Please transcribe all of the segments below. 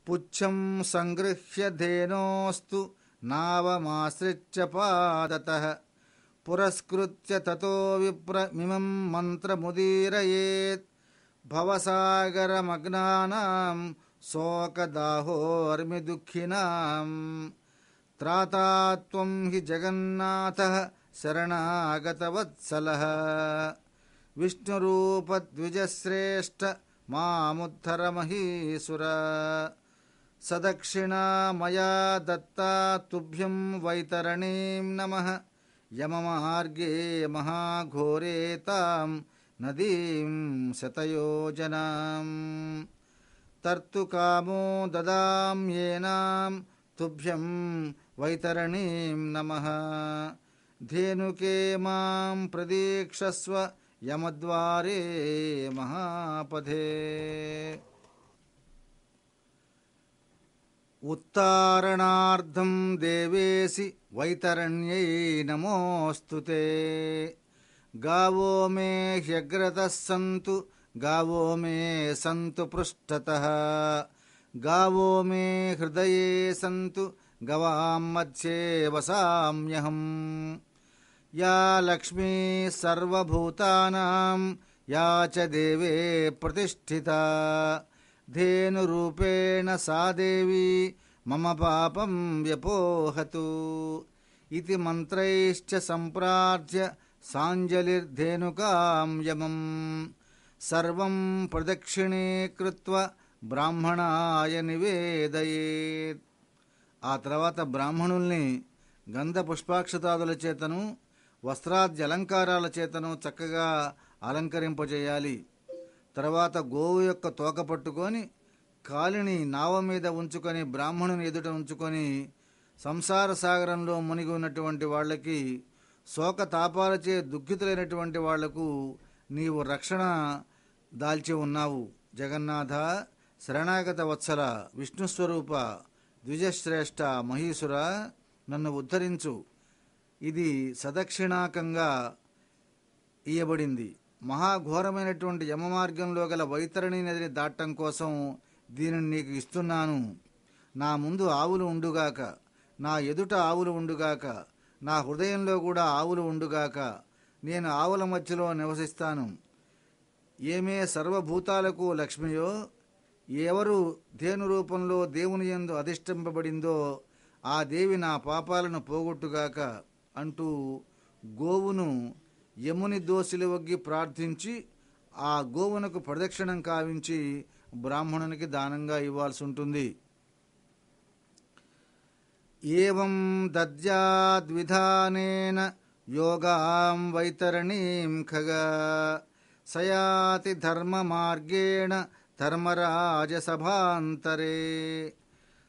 పుచ్చం సంగృహ్య ధేనోస్తు నావమాశ్రిత్య పాదతః పురస్కృత్య తతో విప్రమిమం మంత్రముదీరయేత్ భవసాగరమగ్నానాం శోకదాహోర్మి దుఃఖినాం త్రాతాత్వం హి జగన్నాథః శరణాగతవత్సలః విష్ణురూపద్విజశ్రేష్ఠ మాముద్ధర మహీసుర సదక్షిణా మయా దత్తా తుభ్యం వైతరణీం నమః యమమార్గే మహాఘోరే తాం నదీం శతయోజనాం తర్తుకామో దదామ్యేనాం తుభ్యం వైతరణీం నమః ధేనుకే మాం ప్రదీక్షస్వ యమద్వారే మహాపథే ఉత్తారణార్థం దేవేసి వైతరణ్యై నమోస్తుతే గావో మే హ్యగ్రతః సంతు గావో మే సంతు పృష్ఠతః గావో మే హృదయే సంతు గవాం మధ్యే వసామ్యహం యా లక్ష్మీ సర్వభూతానాం యా చ దేవే ప్రతిష్ఠితా ధేనురూపేణ సా దేవీ మమ పాపం వ్యపోహతు ఇతి మంత్రైశ్చ సంప్రార్థ్య సాంజలిర్ధేనుకాం యమం సర్వం ప్రదక్షిణీకృత్వ బ్రాహ్మణాయ నివేదయేత్. ఆ తర్వాత బ్రాహ్మణుల్ని గంధ పుష్పాక్షతాదుల చేతను వస్త్రాద్యలంకారాల చేతను చక్కగా అలంకరింపజేయాలి. తర్వాత గోవు యొక్క తోక పట్టుకొని కాలిని నావ మీద ఉంచుకొని బ్రాహ్మణుని ఎదుట ఉంచుకొని సంసార సాగరంలో మునిగి ఉన్నటువంటి వాళ్ళకి శోక తాపాలచే దుఃఖితులైనటువంటి వాళ్లకు నీవు రక్షణ దాల్చి ఉన్నావు. జగన్నాథ, శరణాగత వత్సల, విష్ణుస్వరూప, ద్విజశ్రేష్ఠ, మహీసుర, నన్ను ఉద్ధరించు. ఇది సదక్షిణాకంగా ఇయ్యబడింది. మహాఘోరమైనటువంటి యమమార్గంలో గల వైతరణి నదిని దాటం కోసం దీనిని నీకు ఇస్తున్నాను. నా ముందు ఆవులు ఉండుగాక, నా ఎదుట ఆవులు ఉండుగాక, నా హృదయంలో కూడా ఆవులు ఉండుగాక. నేను ఆవుల మధ్యలో నివసిస్తాను. ఏమే సర్వభూతాలకు లక్ష్మియో, ఎవరు ధేను రూపంలో దేవుని యందు అధిష్ఠింపబడిందో ఆ దేవి నా పాపాలను పోగొట్టుగాక అంటూ గోవును యముని దోసిలి వగ్గి ప్రార్థించి ఆ గోవునకు ప్రదక్షిణం కావించి బ్రాహ్మణునికి దానంగా ఇవ్వాల్సి ఉంటుంది. ఏవం దద్యాద్విధానేన యోగాం వైతరణీం ఖగా సయాతి ధర్మ మార్గేణ ధర్మరాజసభాంతరే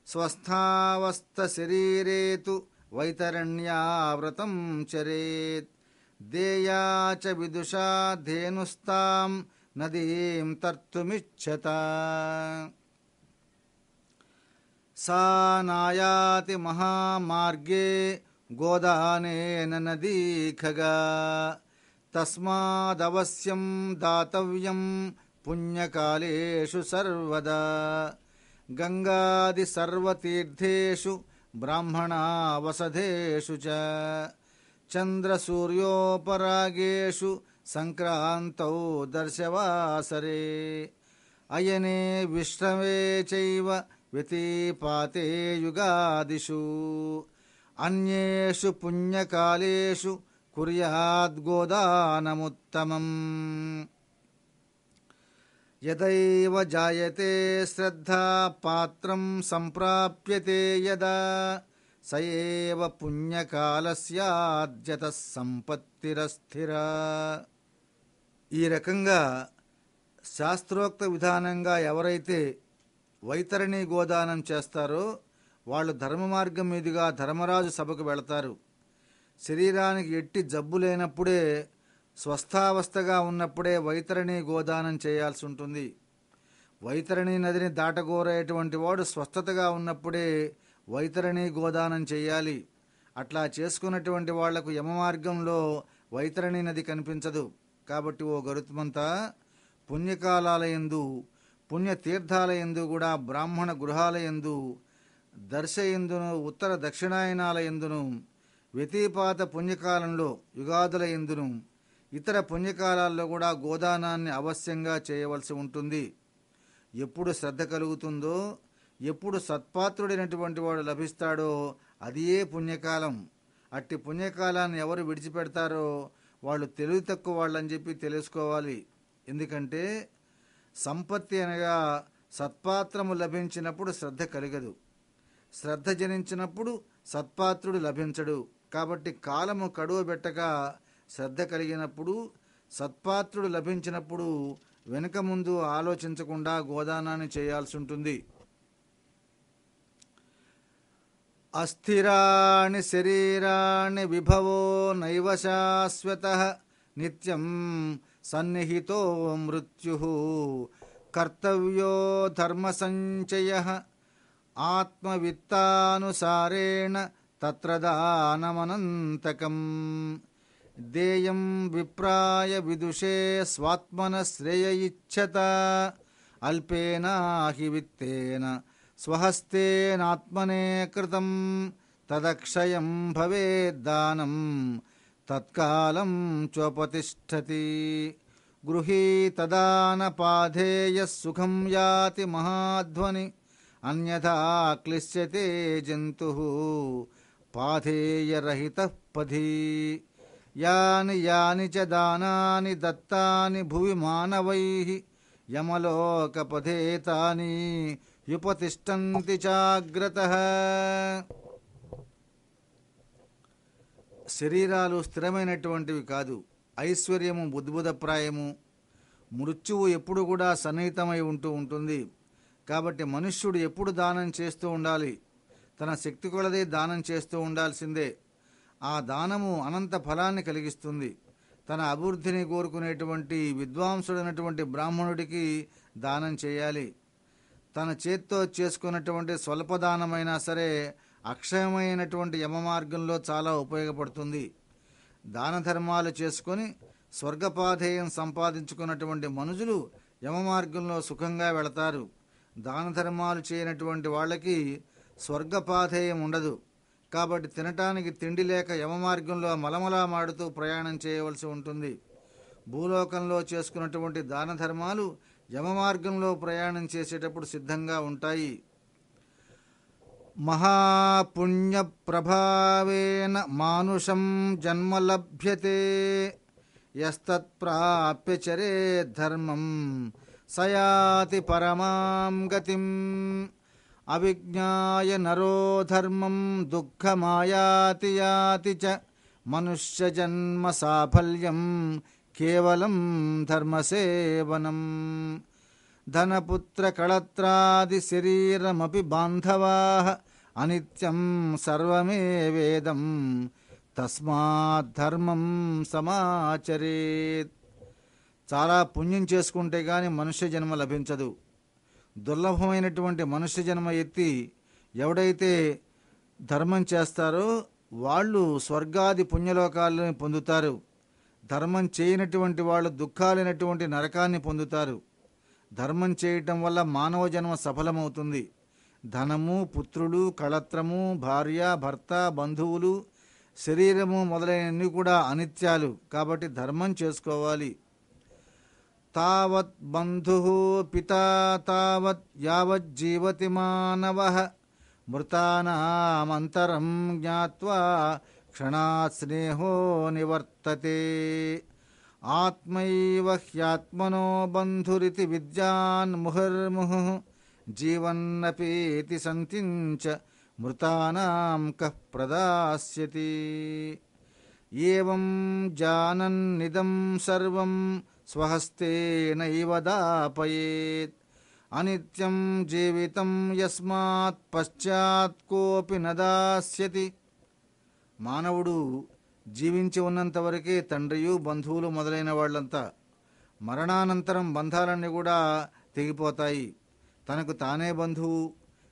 స్వస్థావస్థ శరీరే తు వైతరణ్యావ్రతం చరేత్ దేయా చ విదుషా ధేనుస్తాం నదీం తర్తుమిచ్చత సా నాయాతి మహామార్గే గోదానేన నదీ ఖగా తస్మాదవశ్యం దాతవ్యం పుణ్యకాలేషు సర్వదా గంగాది సర్వతీర్థేషు బ్రాహ్మణా వసధేషు చ చంద్రసూర్యోపరాగేషు సంక్రాంతౌ దర్శవాసరే అయనే విశ్రవే చైవ వ్యతిపాతే యుగాదిషు అన్యేషు పుణ్యకాలేషు కుర్యాద్గోదానముత్తమం యదైవ జాయతే శ్రద్ధా పాత్రం సంప్రాప్యతే యదా సయేవ పుణ్యకాలస్యాద్యత సంపత్తిరస్థిరా. ఈ రకంగా శాస్త్రోక్త విధానంగా ఎవరైతే వైతరణి గోదానం చేస్తారో వాళ్ళు ధర్మ మార్గం మీదుగా ధర్మరాజు సభకు వెళతారు. శరీరానికి ఎట్టి జబ్బు లేనప్పుడే, స్వస్థావస్థగా ఉన్నప్పుడే వైతరణి గోదానం చేయాల్సి ఉంటుంది. వైతరణి నదిని దాటగోరేటువంటి వాడు స్వస్థతగా ఉన్నప్పుడే వైతరణి గోదానం చేయాలి. అట్లా చేసుకున్నటువంటి వాళ్లకు యమమార్గంలో వైతరణి నది కనిపించదు. కాబట్టి ఓ గరుత్మంతా, పుణ్యకాలాలయందు పుణ్యతీర్థాల యందు కూడా బ్రాహ్మణ గృహాల యందు దర్శ ఎందును ఉత్తర దక్షిణాయనాల ఎందును వ్యతిపాత పుణ్యకాలంలో యుగాదుల ఎందును ఇతర పుణ్యకాలాల్లో కూడా గోదానాన్ని అవశ్యంగా చేయవలసి ఉంటుంది. ఎప్పుడు శ్రద్ధ కలుగుతుందో, ఎప్పుడు సత్పాత్రుడైనటువంటి వాడు లభిస్తాడో అదియే పుణ్యకాలం. అట్టి పుణ్యకాలాన్ని ఎవరు విడిచిపెడతారో వాళ్ళు తెలివి తక్కువ వాళ్ళని చెప్పి తెలుసుకోవాలి. ఎందుకంటే సంపత్తి అనగా సత్పాత్రము లభించినప్పుడు శ్రద్ధ కలగదు, శ్రద్ధ జనించినప్పుడు సత్పాత్రుడు లభించడు. కాబట్టి కాలము కడువ పెట్టక శ్రద్ధ కలిగినప్పుడు, సత్పాత్రుడు లభించినప్పుడు వెనుక ముందు ఆలోచించకుండా గోదానాన్ని చేయాల్సి ఉంటుంది. అస్థిరాణి శరీరాణి విభవో నైవ శాశ్వతః నిత్యం సన్నిహితో మృత్యుః కర్తవ్యో ధర్మ సంచయః ఆత్మవిత్తానుసారేణ తత్ర దానమనంతకం దేయం విప్రాయ విదుషే స్వాత్మన శ్రేయ ఇచ్ఛత అల్పేన హి విత్తేన స్వహస్తేనాత్మనే కృతం తదక్షయం భవేద్దానం తత్కాలం చోపతిష్ఠతి గృహీతదానపాధేయః సుఖం యాతి మహాధ్వని అన్యథా క్లిశ్యతే జంతుః పాధేయరహితః పథి యాని యాని చ దానాని దత్తాని భువి మానవైః యమలోకపథే తాని యుపతిష్టంతి చాగ్రతః. శరీరాలు స్థిరమైనటువంటివి కాదు. ఐశ్వర్యము బుద్ధిబుధప్రాయము, మృత్యువు ఎప్పుడు కూడా సన్నిహితమై ఉంటుంది. కాబట్టి మనుష్యుడు ఎప్పుడు దానం చేస్తూ ఉండాలి, తన శక్తి కొలదే దానం చేస్తూ ఉండాల్సిందే. ఆ దానము అనంత ఫలాన్ని కలిగిస్తుంది. తన అభివృద్ధిని కోరుకునేటువంటి విద్వాంసుడైనటువంటి బ్రాహ్మణుడికి దానం చేయాలి. తన చేత్తో చేసుకున్నటువంటి స్వల్పదానమైనా సరే అక్షయమైనటువంటి యమ మార్గంలో చాలా ఉపయోగపడుతుంది. దాన ధర్మాలు చేసుకొని స్వర్గపాధేయం సంపాదించుకున్నటువంటి మనుషులు యమ మార్గంలో సుఖంగా వెళతారు. దాన ధర్మాలు చేయనటువంటి వాళ్ళకి స్వర్గపాధేయం ఉండదు. కాబట్టి తినటానికి తిండి లేక యమ మార్గంలో మలమలా మాడుతూ ప్రయాణం చేయవలసి ఉంటుంది. భూలోకంలో చేసుకున్నటువంటి దాన ధర్మాలు యమ మార్గంలో ప్రయాణం చేసేటప్పుడు సిద్ధంగా ఉంటాయి. మహాపుణ్య ప్రభావేన మానుషం జన్మ లభ్యతే యస్తత్ప్రాప్య చరే ధర్మం సయాతి పరమాం గతిం అవిజ్ఞాయ నరో ధర్మం దుఃఖమాయాతి యాతి చ మనుష్య జన్మ సాఫల్యం కేవలం ధర్మసేవనం ధనపుత్ర కళత్రాది శరీరమపి బాంధవాః అనిత్యం సర్వమేవేదం తస్మాత్ ధర్మం సమాచరేత్. చాలా పుణ్యం చేసుకుంటే గాని మనుష్య జన్మ లభించదు. దుర్లభమైనటువంటి మనుష్య జన్మ ఎత్తి ఎవడైతే ధర్మం చేస్తారో వాళ్ళు స్వర్గాది పుణ్యలోకాలను పొందుతారు. ధర్మం చేయనటువంటి వాళ్ళు దుఃఖాలైనటువంటి నరకాన్ని పొందుతారు. ధర్మం చేయటం వల్ల మానవ జన్మ సఫలమవుతుంది. ధనము, పుత్రులు, కళత్రము, భార్య, భర్త, బంధువులు, శరీరము మొదలైనవి కూడా అనిత్యాలు. కాబట్టి ధర్మం చేసుకోవాలి. తావత్ బంధు పితా తావత్ యావజ్జీవతి మానవః మృతానామంతరం జ్ఞాత్వా క్షణాత్ స్నేహో నివర్తతే ఆత్మైవ హ్యాత్మనో బంధురితి విద్యాన్ ముహుర్ముహుః జీవన్నపీతి సంతించ మృతానాం కః ప్రదాస్యతి ఏవం జానన్నిదం సర్వం స్వహస్తేనైవ దాపయేత్ అనిత్యం జీవితం యస్మాత్ పశ్చాత్ కోపి న దాస్యతి. మానవుడు జీవించి ఉన్నంత వరకే తండ్రియు, బంధువులు మొదలైన వాళ్ళంతా. మరణానంతరం బంధాలన్నీ కూడా తెగిపోతాయి. తనకు తానే బంధువు.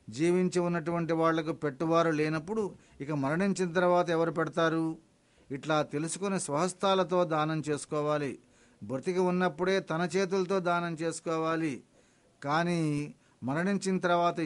జీవించి ఉన్నటువంటి వాళ్లకు పెట్టువారు లేనప్పుడు ఇక మరణించిన తర్వాత ఎవరు పెడతారు? ఇట్లా తెలుసుకుని స్వహస్తాలతో దానం చేసుకోవాలి. బ్రతికి ఉన్నప్పుడే తన చేతులతో దానం చేసుకోవాలి. కానీ మరణించిన తర్వాత